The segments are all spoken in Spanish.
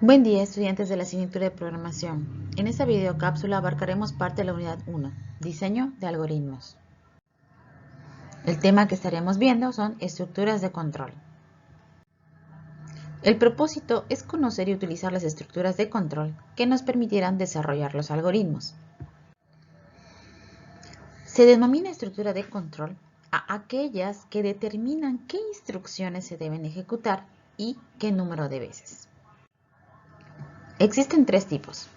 Buen día, estudiantes de la asignatura de programación. En esta videocápsula abarcaremos parte de la unidad 1, diseño de algoritmos. El tema que estaremos viendo son estructuras de control. El propósito es conocer y utilizar las estructuras de control que nos permitirán desarrollar los algoritmos. Se denomina estructura de control a aquellas que determinan qué instrucciones se deben ejecutar y qué número de veces. Existen tres tipos: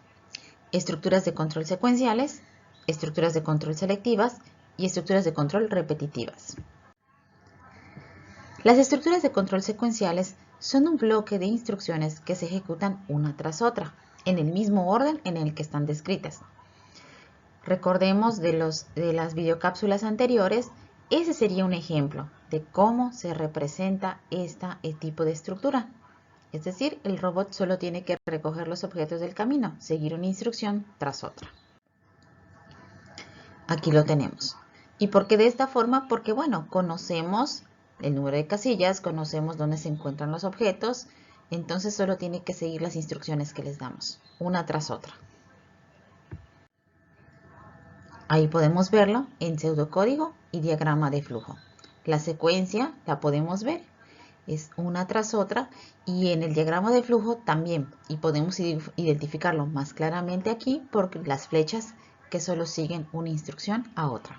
estructuras de control secuenciales, estructuras de control selectivas y estructuras de control repetitivas. Las estructuras de control secuenciales son un bloque de instrucciones que se ejecutan una tras otra, en el mismo orden en el que están descritas. Recordemos de las videocápsulas anteriores, ese sería un ejemplo de cómo se representa este tipo de estructura. Es decir, el robot solo tiene que recoger los objetos del camino, seguir una instrucción tras otra. Aquí lo tenemos. ¿Y por qué de esta forma? Porque, bueno, conocemos el número de casillas, conocemos dónde se encuentran los objetos, entonces solo tiene que seguir las instrucciones que les damos, una tras otra. Ahí podemos verlo en pseudocódigo y diagrama de flujo. La secuencia la podemos ver, es una tras otra, y en el diagrama de flujo también, y podemos identificarlo más claramente aquí por las flechas que solo siguen una instrucción a otra.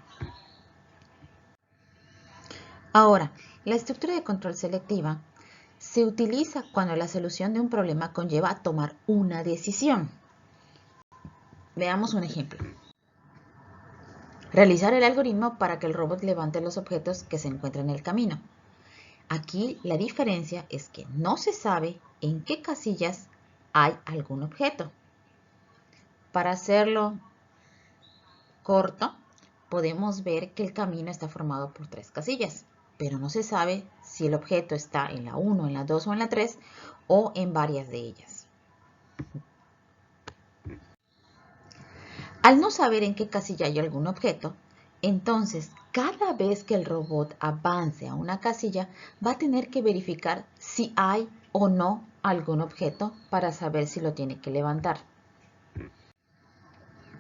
Ahora, la estructura de control selectiva se utiliza cuando la solución de un problema conlleva a tomar una decisión. Veamos un ejemplo. Realizar el algoritmo para que el robot levante los objetos que se encuentran en el camino. Aquí la diferencia es que no se sabe en qué casillas hay algún objeto. Para hacerlo corto, podemos ver que el camino está formado por 3 casillas, pero no se sabe si el objeto está en la 1, en la 2 o en la 3 o en varias de ellas. Al no saber en qué casilla hay algún objeto, entonces cada vez que el robot avance a una casilla va a tener que verificar si hay o no algún objeto para saber si lo tiene que levantar.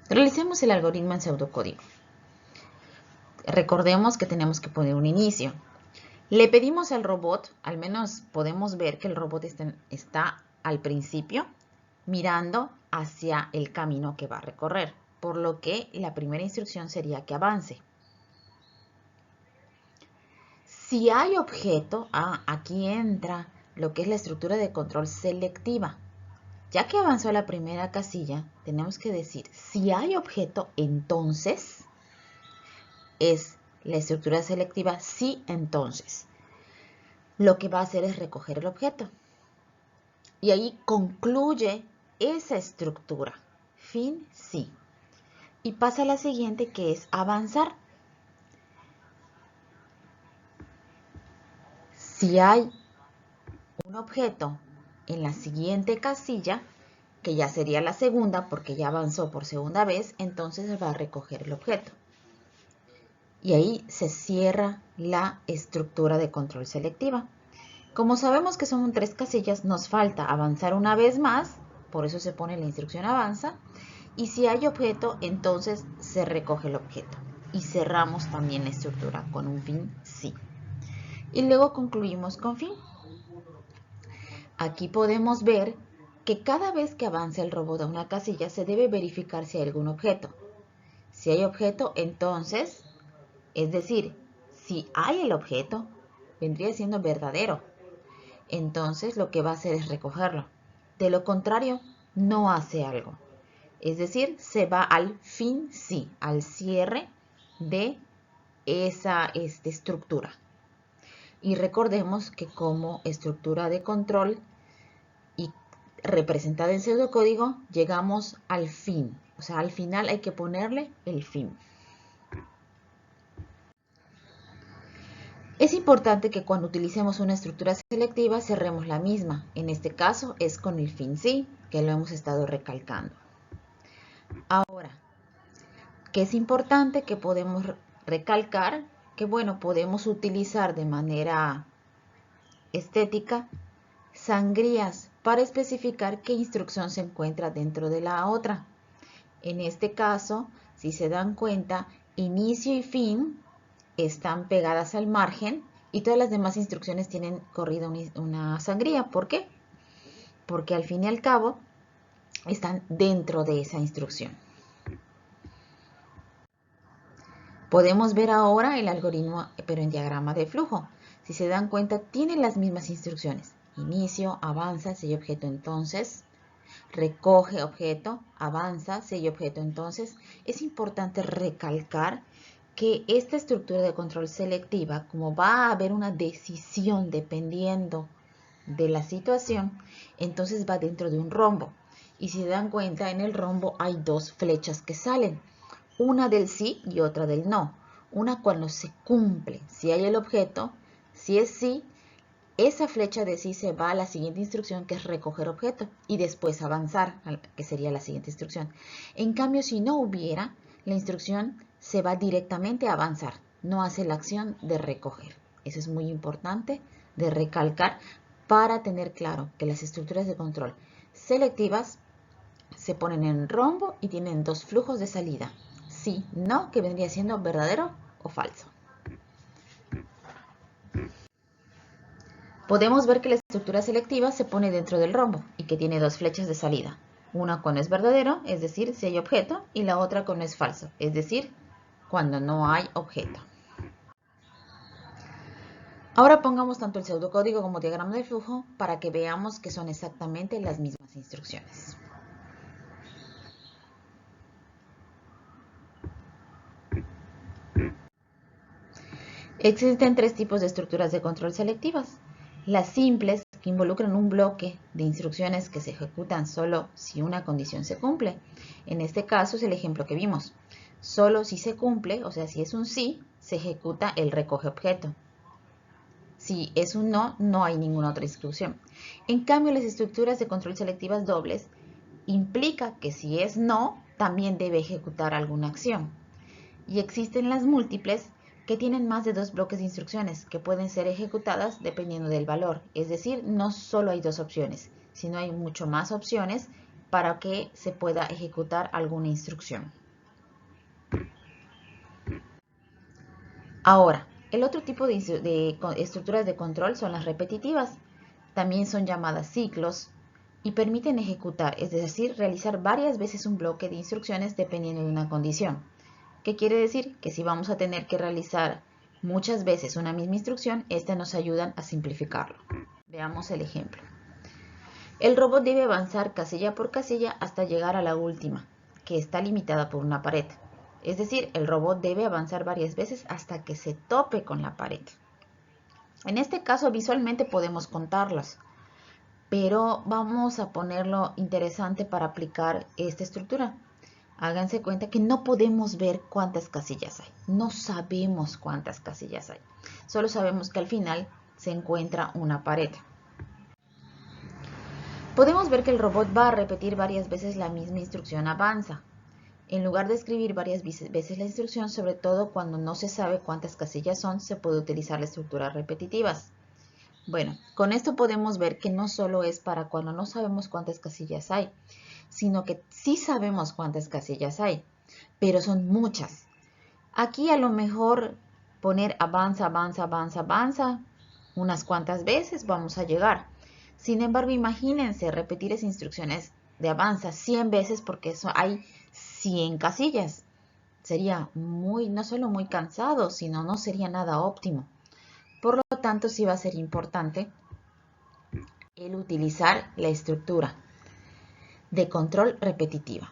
Realicemos el algoritmo en pseudocódigo. Recordemos que tenemos que poner un inicio. Le pedimos al robot, al menos podemos ver que el robot está al principio mirando hacia el camino que va a recorrer, por lo que la primera instrucción sería que avance. Si hay objeto, aquí entra lo que es la estructura de control selectiva. Ya que avanzó a la primera casilla, tenemos que decir, si hay objeto, entonces es la estructura selectiva, sí, entonces. Lo que va a hacer es recoger el objeto. Y ahí concluye esa estructura. Fin, sí. Y pasa a la siguiente, que es avanzar. Si hay un objeto en la siguiente casilla, que ya sería la segunda porque ya avanzó por segunda vez, entonces va a recoger el objeto. Y ahí se cierra la estructura de control selectiva. Como sabemos que son 3 casillas, nos falta avanzar una vez más, por eso se pone la instrucción avanza, y si hay objeto, entonces se recoge el objeto. Y cerramos también la estructura con un fin sí. Y luego concluimos con fin. Aquí podemos ver que cada vez que avance el robot a una casilla se debe verificar si hay algún objeto. Si hay objeto, entonces, es decir, si hay el objeto, vendría siendo verdadero. Entonces lo que va a hacer es recogerlo. De lo contrario, no hace algo. Es decir, se va al fin sí, al cierre de esa estructura. Y recordemos que como estructura de control y representada en pseudocódigo, llegamos al fin. O sea, al final hay que ponerle el fin. Es importante que cuando utilicemos una estructura selectiva cerremos la misma. En este caso es con el fin sí, que lo hemos estado recalcando. Ahora, ¿qué es importante que podemos recalcar? Que bueno, podemos utilizar de manera estética sangrías para especificar qué instrucción se encuentra dentro de la otra. En este caso, si se dan cuenta, inicio y fin están pegadas al margen y todas las demás instrucciones tienen corrida una sangría. ¿Por qué? Porque al fin y al cabo están dentro de esa instrucción. Podemos ver ahora el algoritmo, pero en diagrama de flujo. Si se dan cuenta, tienen las mismas instrucciones. Inicio, avanza, sello objeto entonces, recoge objeto, avanza, sello objeto entonces. Es importante recalcar que esta estructura de control selectiva, como va a haber una decisión dependiendo de la situación, entonces va dentro de un rombo. Y si se dan cuenta, en el rombo hay dos flechas que salen, una del sí y otra del no. Una cuando se cumple, si hay el objeto, si es sí, esa flecha de sí se va a la siguiente instrucción, que es recoger objeto, y después avanzar, que sería la siguiente instrucción. En cambio, si no hubiera, la instrucción se va directamente a avanzar, no hace la acción de recoger. Eso es muy importante de recalcar para tener claro que las estructuras de control selectivas se ponen en rombo y tienen dos flujos de salida. Sí, no, que vendría siendo verdadero o falso. Podemos ver que la estructura selectiva se pone dentro del rombo y que tiene dos flechas de salida. Una cuando es verdadero, es decir, si hay objeto, y la otra cuando es falso, es decir, cuando no hay objeto. Ahora pongamos tanto el pseudocódigo como diagrama de flujo para que veamos que son exactamente las mismas instrucciones. Existen tres tipos de estructuras de control selectivas. Las simples, que involucran un bloque de instrucciones que se ejecutan solo si una condición se cumple. En este caso es el ejemplo que vimos. Solo si se cumple, o sea, si es un sí, se ejecuta el recoge objeto. Si es un no, no hay ninguna otra instrucción. En cambio, las estructuras de control selectivas dobles implica que si es no, también debe ejecutar alguna acción. Y existen las múltiples, que tienen más de dos bloques de instrucciones que pueden ser ejecutadas dependiendo del valor. Es decir, no solo hay dos opciones, sino hay mucho más opciones para que se pueda ejecutar alguna instrucción. Ahora, el otro tipo de estructuras de control son las repetitivas. También son llamadas ciclos y permiten ejecutar, es decir, realizar varias veces un bloque de instrucciones dependiendo de una condición. ¿Qué quiere decir? Que si vamos a tener que realizar muchas veces una misma instrucción, estas nos ayudan a simplificarlo. Veamos el ejemplo. El robot debe avanzar casilla por casilla hasta llegar a la última, que está limitada por una pared. Es decir, el robot debe avanzar varias veces hasta que se tope con la pared. En este caso, visualmente podemos contarlas, pero vamos a ponerlo interesante para aplicar esta estructura. Háganse cuenta que no podemos ver cuántas casillas hay. No sabemos cuántas casillas hay. Solo sabemos que al final se encuentra una pared. Podemos ver que el robot va a repetir varias veces la misma instrucción avanza. En lugar de escribir varias veces la instrucción, sobre todo cuando no se sabe cuántas casillas son, se puede utilizar las estructuras repetitivas. Bueno, con esto podemos ver que no solo es para cuando no sabemos cuántas casillas hay, sino que sí sabemos cuántas casillas hay, pero son muchas. Aquí a lo mejor poner avanza, avanza, avanza, avanza, unas cuantas veces vamos a llegar. Sin embargo, imagínense repetir esas instrucciones de avanza 100 veces porque eso hay 100 casillas. Sería no solo muy cansado, sino no sería nada óptimo. Por lo tanto, sí va a ser importante el utilizar la estructura de control repetitiva.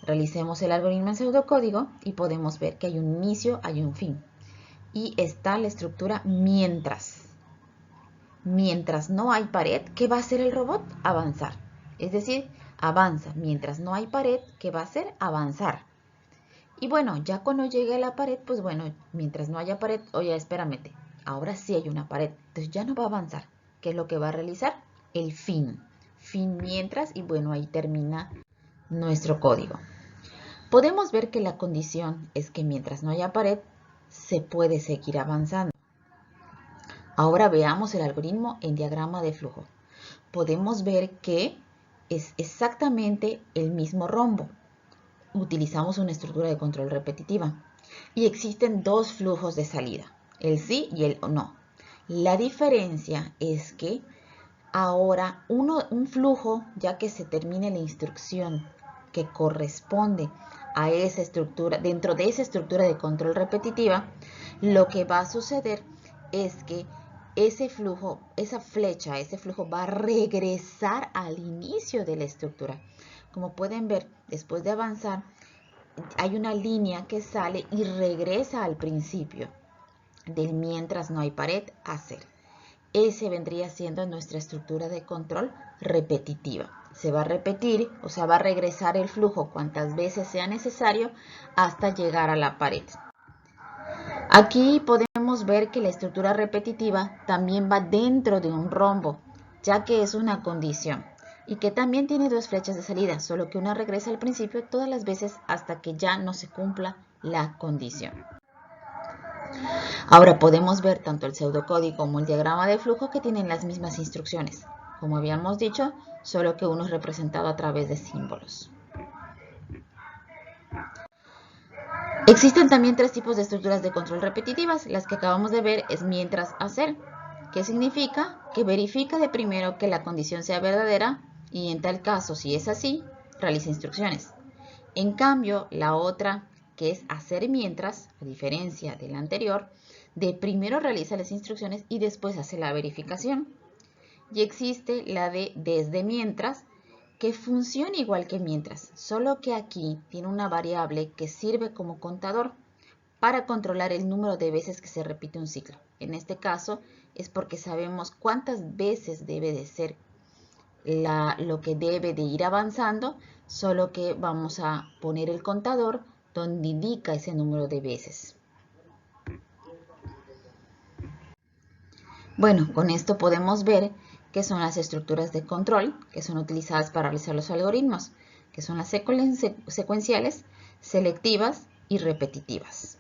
Realicemos el algoritmo en pseudocódigo y podemos ver que hay un inicio, hay un fin. Y está la estructura mientras. Mientras no hay pared, ¿qué va a hacer el robot? Avanzar. Es decir, avanza. Mientras no hay pared, ¿qué va a hacer? Avanzar. Y bueno, ya cuando llegue a la pared, pues bueno, mientras no haya pared, oye, espérame, ahora sí hay una pared. Entonces ya no va a avanzar. ¿Qué es lo que va a realizar? El fin. Fin mientras, y bueno, ahí termina nuestro código. Podemos ver que la condición es que mientras no haya pared, se puede seguir avanzando. Ahora veamos el algoritmo en diagrama de flujo. podemos ver que es exactamente el mismo rombo. Utilizamos una estructura de control repetitiva y existen dos flujos de salida, el sí y el no. La diferencia es que ahora un flujo, ya que se termine la instrucción que corresponde a esa estructura, dentro de esa estructura de control repetitiva, lo que va a suceder es que ese flujo, esa flecha, ese flujo va a regresar al inicio de la estructura. Como pueden ver, después de avanzar, hay una línea que sale y regresa al principio del mientras no hay pared a cero. Ese vendría siendo nuestra estructura de control repetitiva. Se va a repetir, o sea, va a regresar el flujo cuantas veces sea necesario hasta llegar a la pared. Aquí podemos ver que la estructura repetitiva también va dentro de un rombo, ya que es una condición, y que también tiene dos flechas de salida, solo que una regresa al principio todas las veces hasta que ya no se cumpla la condición. Ahora podemos ver tanto el pseudocódigo como el diagrama de flujo que tienen las mismas instrucciones, como habíamos dicho, solo que uno es representado a través de símbolos. Existen también tres tipos de estructuras de control repetitivas. Las que acabamos de ver es mientras hacer, que significa que verifica de primero que la condición sea verdadera y en tal caso, si es así, realiza instrucciones. En cambio, la otra, que es hacer mientras, a diferencia de la anterior, de primero realiza las instrucciones y después hace la verificación. Y existe la de desde mientras, que funciona igual que mientras, solo que aquí tiene una variable que sirve como contador para controlar el número de veces que se repite un ciclo. En este caso es porque sabemos cuántas veces debe de ser lo que debe de ir avanzando, solo que vamos a poner el contador donde indica ese número de veces. Bueno, con esto podemos ver qué son las estructuras de control que son utilizadas para realizar los algoritmos, que son las secuenciales, selectivas y repetitivas.